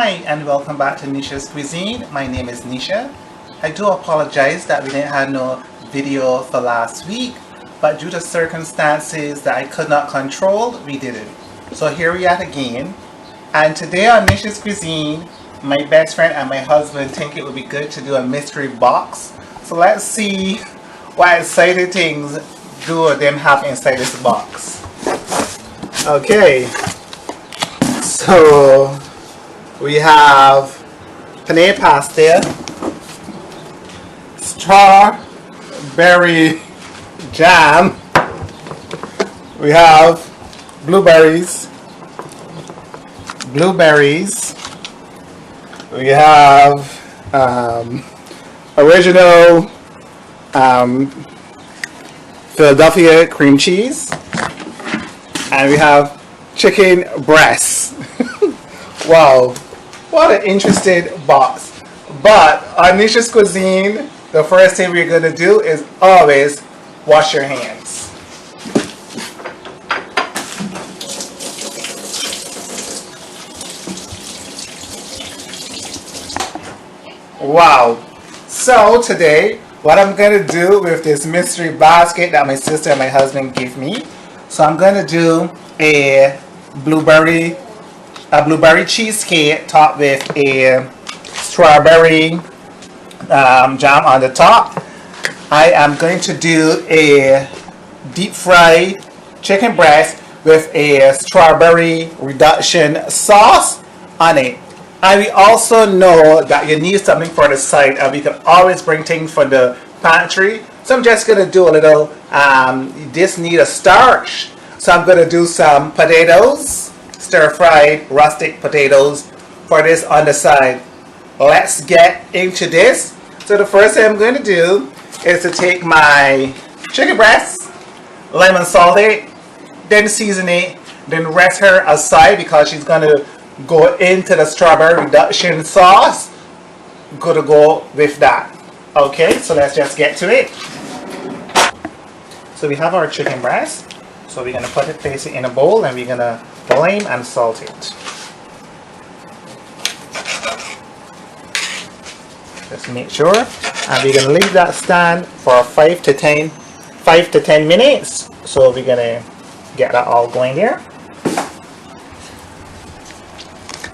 Hi and welcome back to Neisha's Cuisine. My name is Neisha. I do apologize that we didn't have no video for last week, but due to circumstances that I could not control, we didn't. So here we are again. And today on Neisha's Cuisine, my best friend and my husband think it would be good to do a mystery box. So let's see what exciting things do them have inside this box. Okay, so we have penne pasta, strawberry jam, we have blueberries, we have original Philadelphia cream cheese, and we have chicken breasts. Wow, what an interesting box. But on Neisha's Cuisine, the first thing we're going to do is always wash your hands. Wow. So today, what I'm going to do with this mystery basket that my sister and my husband gave me. So I'm going to do a blueberry cheesecake topped with a strawberry jam on the top. I am going to do a deep fried chicken breast with a strawberry reduction sauce on it. And we also know that you need something for the side, and we can always bring things from the pantry. So I'm just going to do a little, this need a starch. So I'm going to do some potatoes, stir-fried rustic potatoes for this on the side. Let's get into this. So the first thing I'm going to do is to take my chicken breast, lemon salt it, then season it, then rest her aside because she's going to go into the strawberry reduction sauce. Gonna go with that. Okay, so let's just get to it. So we have our chicken breast. So we're gonna place it in a bowl, and we're gonna lime and salt it. Just make sure, and we're gonna leave that stand for 5 to 10 minutes. So we're gonna get that all going there.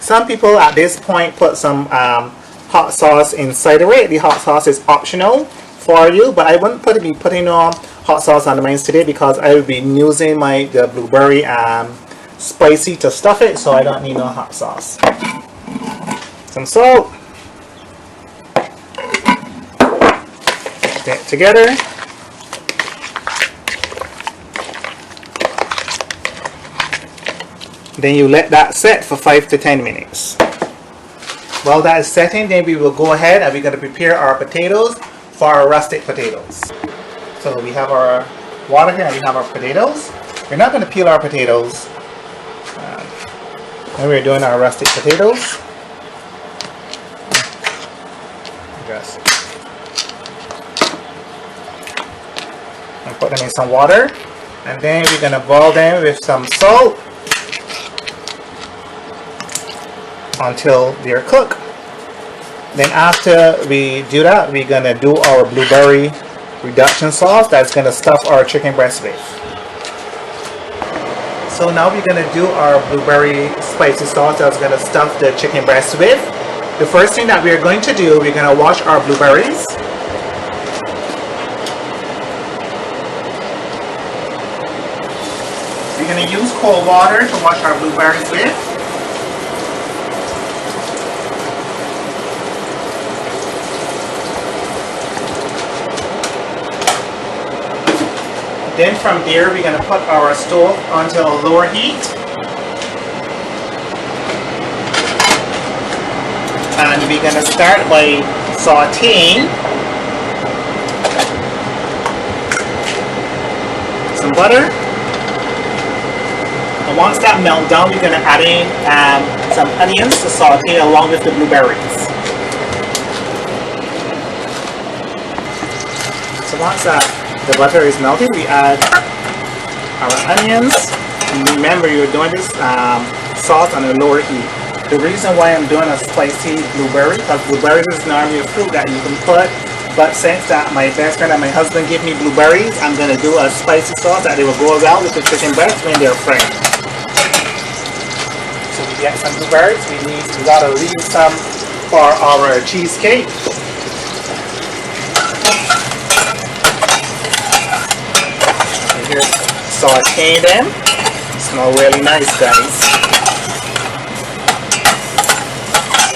Some people at this point put some hot sauce inside of it. The hot sauce is optional for you, but I wouldn't be putting on hot sauce on the mines today because I will be using the blueberry spicy to stuff it, so I don't need no hot sauce. Some salt. Mix that together. Then you let that set for 5 to 10 minutes. While that is setting, then we will go ahead and we're going to prepare our potatoes for our rustic potatoes. So we have our water here and we have our potatoes. We're not going to peel our potatoes when we're doing our rustic potatoes. Just put them in some water, and then we're going to boil them with some salt until they're cooked. Then after we do that, we're gonna do our blueberry reduction sauce that's gonna stuff our chicken breast with. So now we're gonna do our blueberry spicy sauce that's gonna stuff the chicken breast with. The first thing that we're going to do, we're gonna wash our blueberries. We're gonna use cold water to wash our blueberries with. Then from there, we're going to put our stove onto a lower heat. And we're going to start by sauteing some butter. And once that melts down, we're going to add in some onions to saute along with the blueberries. So once the butter is melted, we add our onions. And remember, you're doing this sauce on a lower heat. The reason why I'm doing a spicy blueberry, because blueberries is normally a fruit that you can put, but since that my best friend and my husband give me blueberries, I'm going to do a spicy sauce that they will go around with the chicken breast when they're fried. So we get some blueberries, we gotta leave some for our cheesecake. And here's sauteing them. Smell really nice, guys.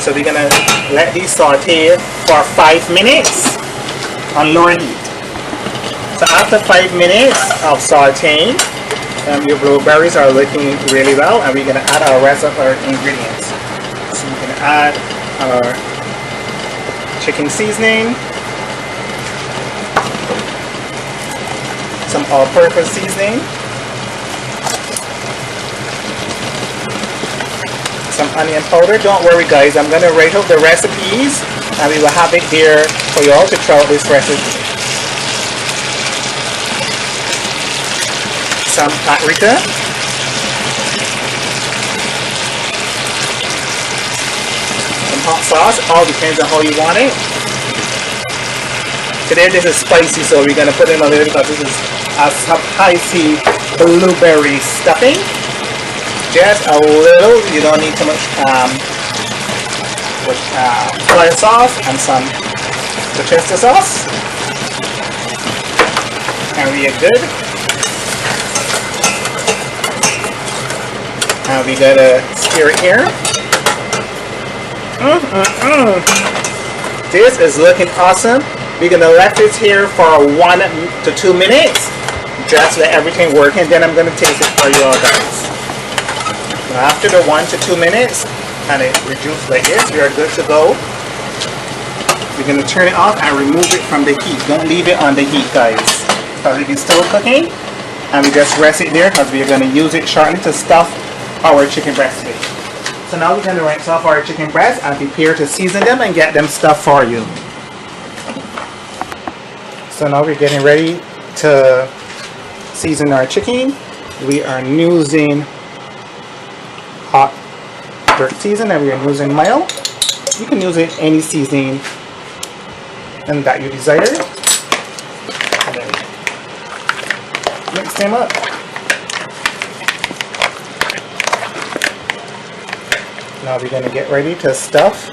So we're gonna let these saute for 5 minutes on low heat. So after 5 minutes of sauteing, your blueberries are looking really well, and we're gonna add our rest of our ingredients. So we're gonna add our chicken seasoning, some all-purpose seasoning, some onion powder. Don't worry guys, I'm gonna write out the recipes and we will have it here for you all to try out this recipe. Some paprika, some hot sauce, all depends on how you want it. Today this is spicy, so we're gonna put in a little because this is a spicy blueberry stuffing. Just a little, you don't need too much soy sauce and some Worcester sauce, and we are good. And we gotta stir it here. This is looking awesome. We're gonna let this here for 1 to 2 minutes. Just let everything work, and then I'm gonna taste it for you all guys. After the 1 to 2 minutes, and it reduced like this, we are good to go. We're going to turn it off and remove it from the heat. Don't leave it on the heat, guys, because it is still cooking. And we just rest it there because we are going to use it shortly to stuff our chicken breast with. So now we're going to rinse off our chicken breast and prepare to season them and get them stuffed for you. So now we're getting ready to season our chicken. We are using hot dirt season, and we are using mild. You can use it any seasoning and that you desire. And then mix them up. Now we're going to get ready to stuff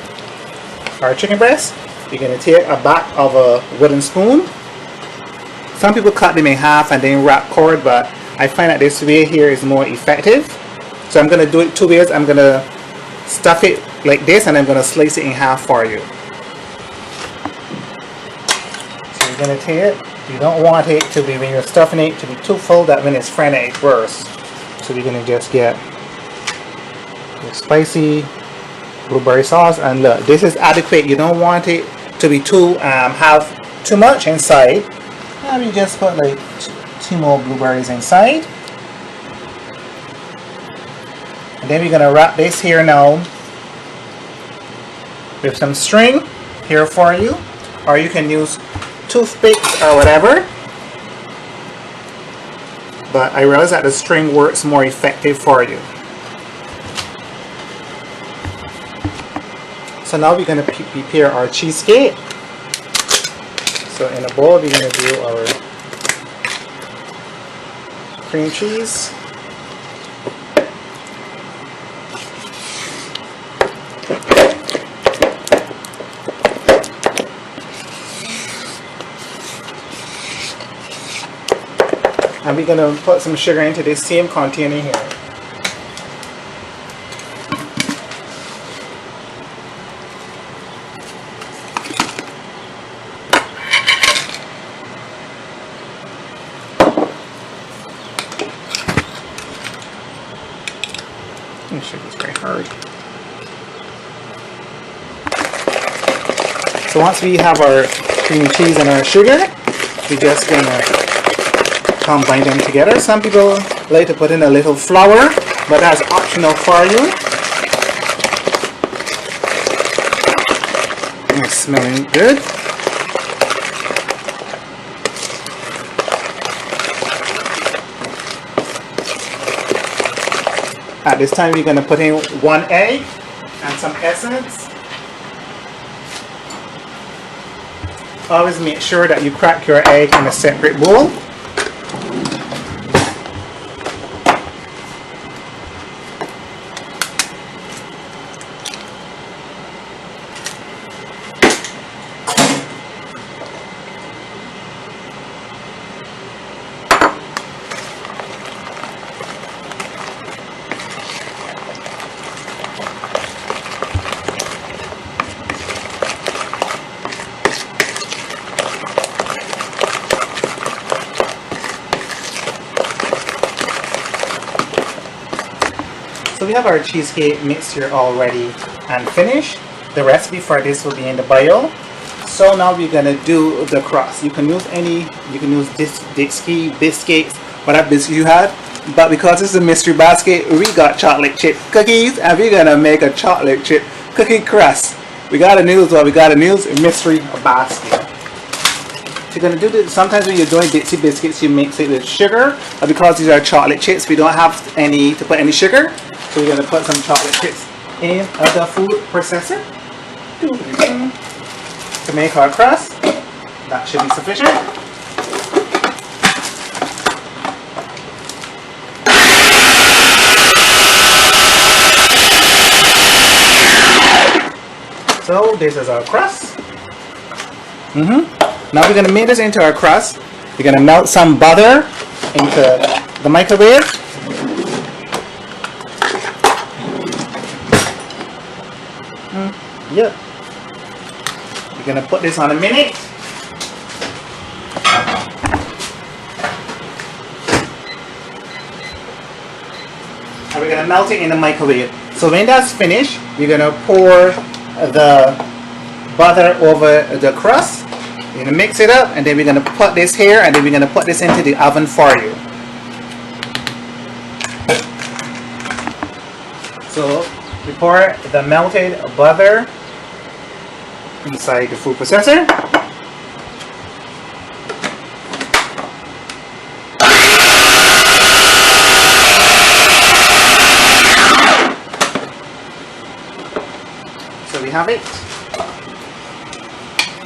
our chicken breast. You're going to take a back of a wooden spoon. Some people cut them in half and then wrap cord, but I find that this way here is more effective. So I'm going to do it 2 ways. I'm going to stuff it like this, and I'm going to slice it in half for you. So you're going to take it. You don't want it to be, when you're stuffing it, to be too full that when it's fried it bursts. So you're going to just get your spicy blueberry sauce, and look, this is adequate. You don't want it to be too have too much inside. And we just put like 2 more blueberries inside. And then we're going to wrap this here now with some string here for you, or you can use toothpicks or whatever, but I realize that the string works more effective for you. So now we're going to prepare our cheesecake. So in a bowl we're going to do our cream cheese. And we're going to put some sugar into this same container here. This sugar's very hard. So once we have our cream cheese and our sugar, we're just going to combine them together. Some people like to put in a little flour, but that's optional for you. It's smelling good. At this time we're going to put in 1 egg, and some essence. Always make sure that you crack your egg in a separate bowl. So we have our cheesecake mixture all ready and finished. The recipe for this will be in the bio. So now we're gonna do the crust. You can use this biscuits, whatever biscuit you had. But because it's a mystery basket, we got chocolate chip cookies and we're gonna make a chocolate chip cookie crust. We gotta use what we gotta use, a mystery basket. So you're gonna do this. Sometimes when you're doing Dixie biscuits, you mix it with sugar. But because these are chocolate chips, we don't have any to put any sugar. So we're gonna put some chocolate chips in the food processor to make our crust. That should be sufficient. So this is our crust. Now we're gonna make this into our crust. We're gonna melt some butter into the microwave. Yep. We're gonna put this on a minute. And we're gonna melt it in the microwave. So when that's finished, we're gonna pour the butter over the crust. We're gonna mix it up, and then we're gonna put this here, and then we're gonna put this into the oven for you. So we pour the melted butter inside the food processor. So we have it.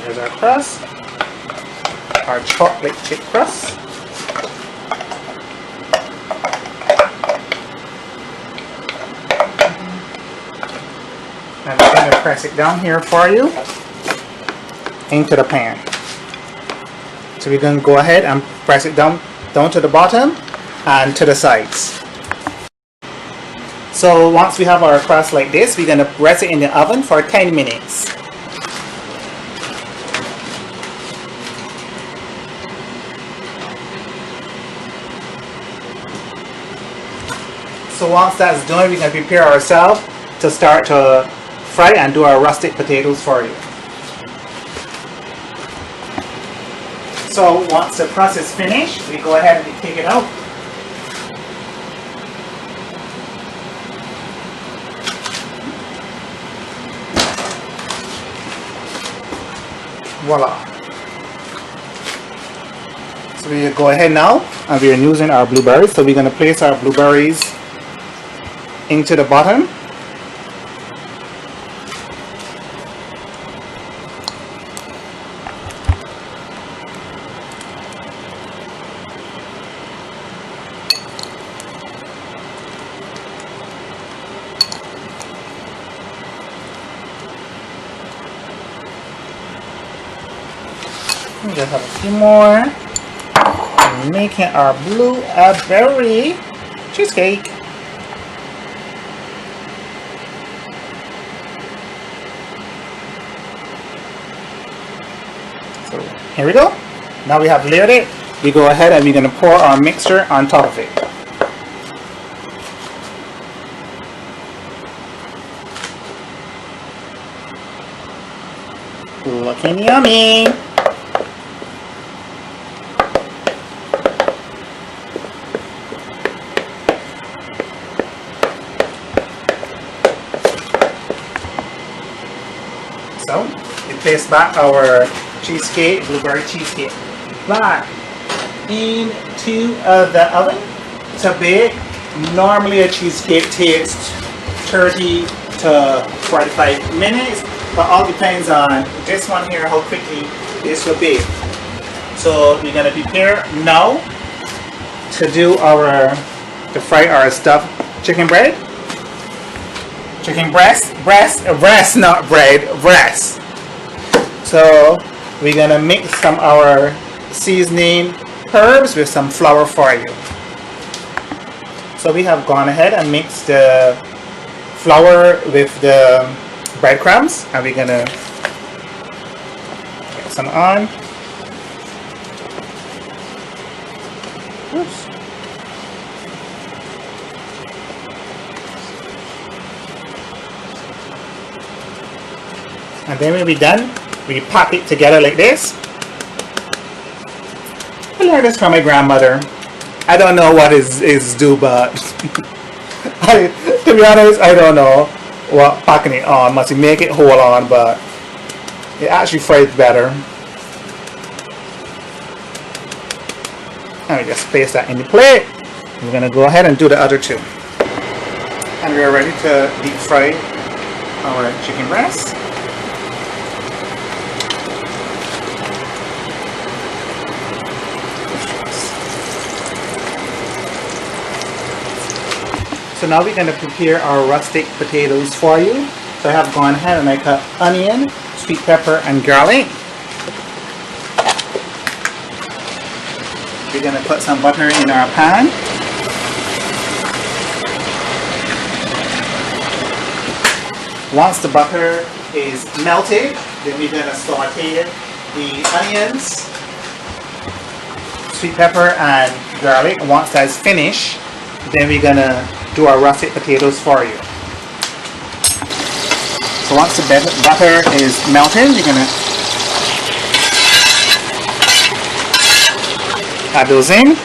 There's our crust, our chocolate chip crust. I'm going to press it down here for you into the pan. So we're going to go ahead and press it down to the bottom and to the sides. So once we have our crust like this, we're going to rest it in the oven for 10 minutes. So once that's done, we're going to prepare ourselves to start to fry and do our rustic potatoes for you. So once the crust is finished, we go ahead and take it out. Voila. So we go ahead now and we are using our blueberries. So we're going to place our blueberries into the bottom. We just have a few more. We're making our blueberry cheesecake. So here we go. Now we have layered it. We go ahead and we're going to pour our mixture on top of it. Looking yummy. So we place back our cheesecake, blueberry cheesecake, back into the oven to bake. Normally a cheesecake takes 30 to 45 minutes, but all depends on this one here, how quickly this will be. So we're gonna prepare now to do to fry our stuffed chicken bread. Chicken breast, not bread, breast. So we're gonna mix some of our seasoning herbs with some flour for you. So we have gone ahead and mixed the flour with the breadcrumbs, and we're gonna get some on. Oops. And then when we're done, we pop it together like this. I learned this from my grandmother. I don't know what is due, but to be honest, I don't know what packing it on. Must make it hold on, but it actually fries better. And we just place that in the plate. We're gonna go ahead and do the other two. And we are ready to deep fry our chicken breast. So now we're going to prepare our rustic potatoes for you. So I have gone ahead and I cut onion, sweet pepper, and garlic. We're going to put some butter in our pan. Once the butter is melted, then we're going to saute the onions, sweet pepper, and garlic. Once that's finished, then we're going to do our russet potatoes for you. So once the butter is melted, you're gonna add those in.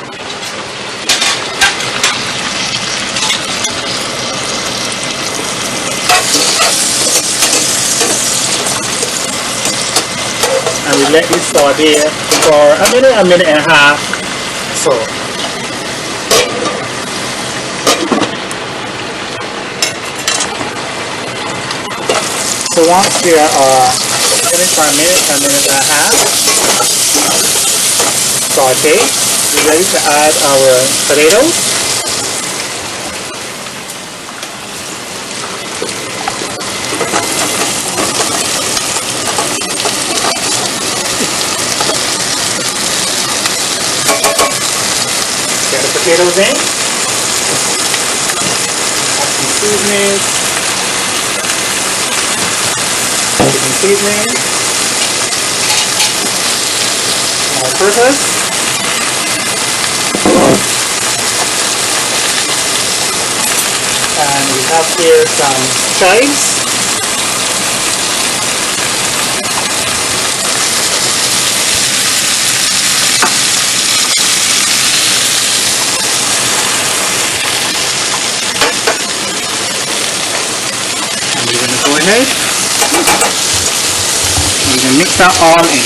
And we let this saute for a minute and a half. So once they are finished for a minute and a half, saute, we're ready to add our potatoes. Get the potatoes in. Add some seasonings. Seasoning, all-purpose, and we have here some chives, and we're going to go ahead. You can mix that all in.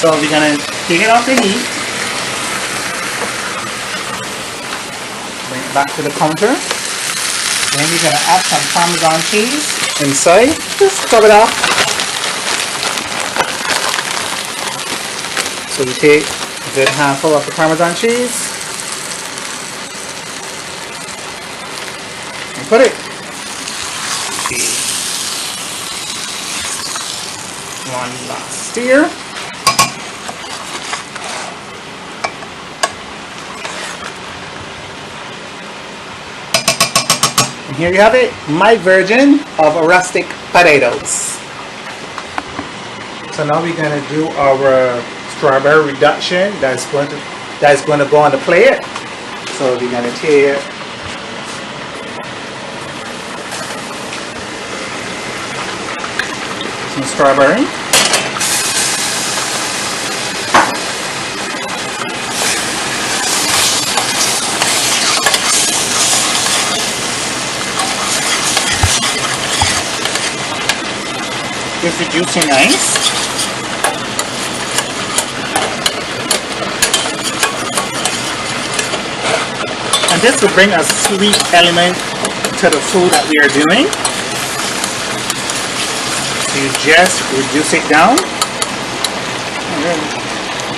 So we're gonna take it off the heat, bring it back to the counter. Then we're gonna add some Parmesan cheese inside. Just top it off. So we take a good handful of the Parmesan cheese. Put it. One last stir. And here you have it, my version of rustic potatoes. So now we're going to do our strawberry reduction that's going to go on the plate. So we're going to take some strawberry. Just reducing ice. this will bring a sweet element to the food that we are doing. So you just reduce it down.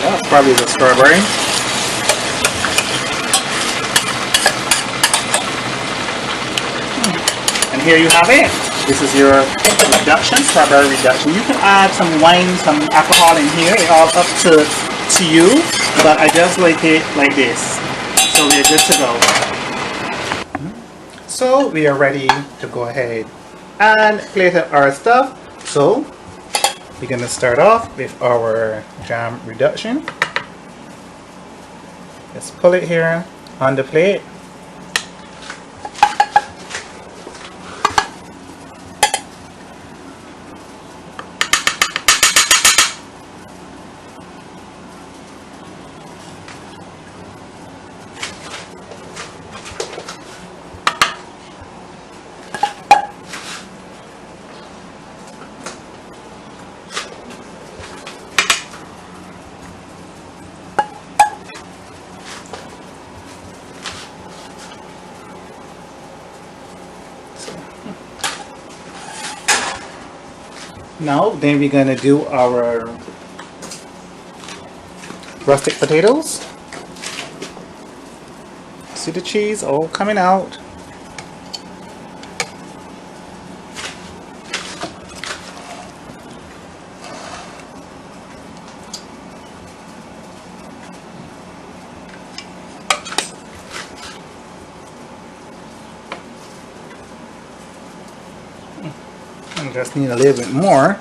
That's probably the strawberry. And here you have it. This is your reduction, strawberry reduction. You can add some wine, some alcohol in here. It's all up to you, but I just like it like this. So we're good to go. So we are ready to go ahead and plate up our stuff. So we're gonna start off with our jam reduction. Just pull it here on the plate. Now, then we're gonna do our rustic potatoes. See the cheese all coming out. Just need a little bit more.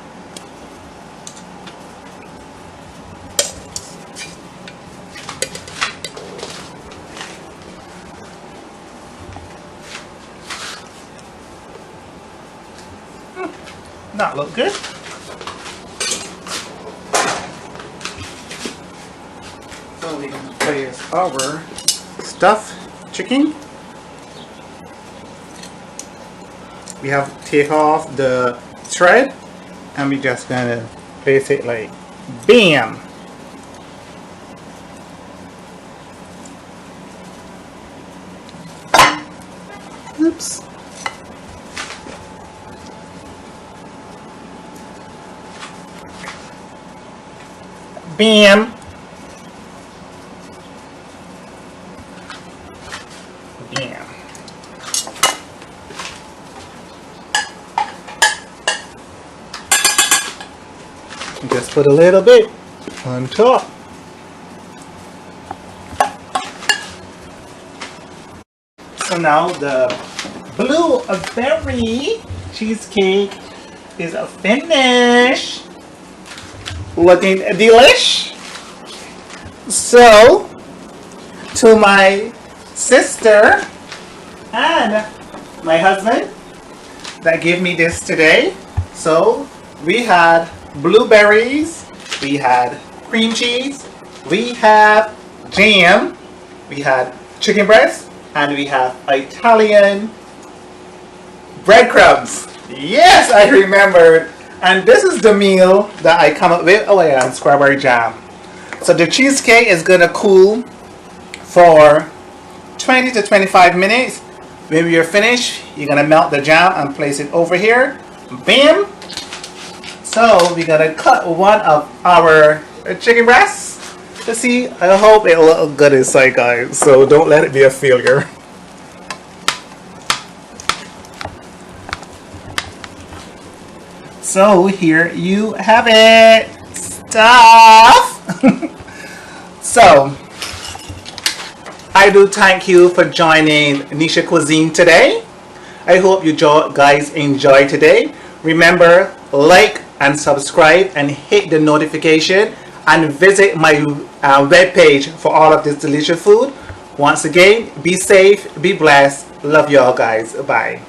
That look good. So we can place our stuffed chicken. We have to take off the thread and we're just gonna place it like bam. Oops. Bam. Bam. Just put a little bit on top. So now the blueberry cheesecake is finished. Looking delish. So to my sister and my husband that gave me this today. So we had blueberries, we had cream cheese, we have jam, we had chicken breast, and we have Italian breadcrumbs. Yes, I remembered. And this is the meal that I come up with. Oh yeah, and strawberry jam. So the cheesecake is gonna cool for 20 to 25 minutes. When you're finished, you're gonna melt the jam and place it over here. Bam! So we're gonna cut one of our chicken breasts. To see, I hope it'll look good inside, guys. So don't let it be a failure. So here you have it, stuff. So I do thank you for joining Neisha Cuisine today. I hope you guys enjoyed today. Remember, like and subscribe and hit the notification and visit my webpage for all of this delicious food. Once again, be safe, be blessed. Love y'all guys. Bye.